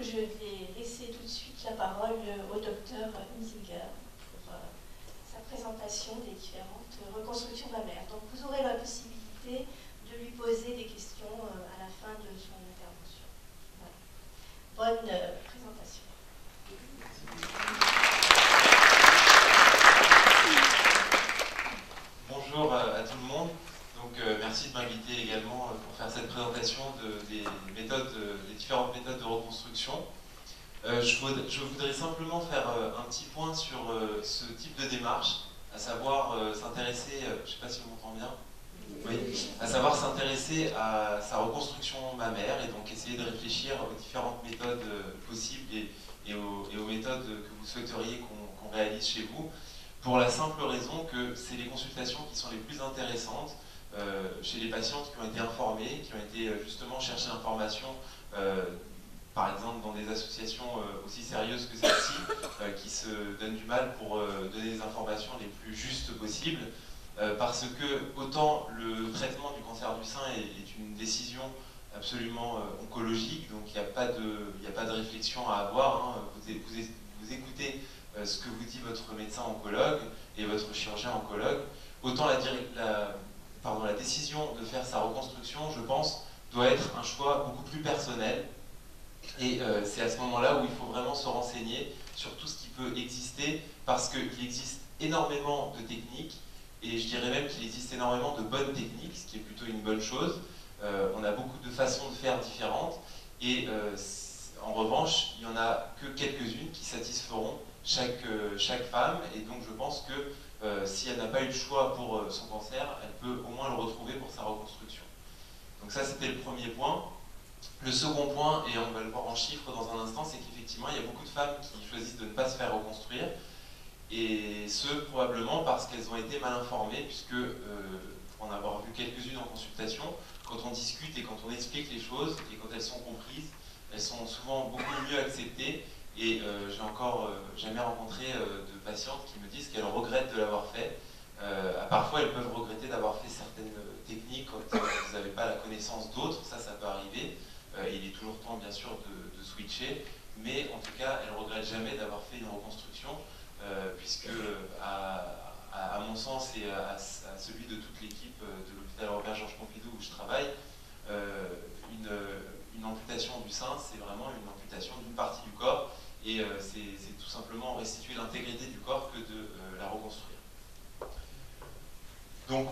que je vais laisser tout de suite la parole au docteur Huizinga pour sa présentation des différentes reconstructions mammaires. Donc vous aurez la possibilité de lui poser des questions à la fin de son intervention. Voilà. Bonne présentation. Bonjour à tout le monde. Donc, merci de m'inviter également pour faire cette présentation des différentes méthodes de reconstruction. Je voudrais simplement faire un petit point sur ce type de démarche, à savoir s'intéresser, je ne sais pas si on m'entend bien, oui, à savoir s'intéresser à sa reconstruction mammaire et donc essayer de réfléchir aux différentes méthodes possibles et aux méthodes que vous souhaiteriez qu'on réalise chez vous, pour la simple raison que c'est les consultations qui sont les plus intéressantes chez les patientes qui ont été informées, qui ont été justement chercher l'information, par exemple dans des associations aussi sérieuses que celle-ci, qui se donnent du mal pour donner des informations les plus justes possibles, parce que autant le traitement du cancer du sein est une décision absolument oncologique, donc il n'y a pas de réflexion à avoir, hein. Vous écoutez ce que vous dit votre médecin oncologue et votre chirurgien oncologue, autant la décision de faire sa reconstruction, je pense, doit être un choix beaucoup plus personnel. Et c'est à ce moment-là où il faut vraiment se renseigner sur tout ce qui peut exister, parce qu'il existe énormément de techniques, et je dirais même qu'il existe énormément de bonnes techniques, ce qui est plutôt une bonne chose. On a beaucoup de façons de faire différentes, et en revanche, il n'y en a que quelques-unes qui satisferont chaque femme, et donc je pense que si elle n'a pas eu le choix pour son cancer, elle peut au moins le retrouver pour sa reconstruction. Donc ça, c'était le premier point. Le second point, et on va le voir en chiffres dans un instant, c'est qu'effectivement, il y a beaucoup de femmes qui choisissent de ne pas se faire reconstruire, et ce, probablement parce qu'elles ont été mal informées, puisque, pour en avoir vu quelques-unes en consultation, quand on discute et quand on explique les choses, et quand elles sont comprises, elles sont souvent beaucoup mieux acceptées, et j'ai encore jamais rencontré de patientes qui me disent qu'elles regrettent de l'avoir fait. Parfois, elles peuvent regretter d'avoir fait certaines techniques quand vous n'avez pas la connaissance d'autres, ça peut arriver. Il est toujours temps, bien sûr, de switcher, mais en tout cas, elles ne regrettent jamais d'avoir fait une reconstruction, puisque, à mon sens et à celui de toute l'équipe de l'hôpital Robert Georges Pompidou où je travaille, une amputation du sein, c'est vraiment une amputation d'une partie du corps, et c'est tout simplement restituer l'intégrité du corps que de la reconstruire. Donc,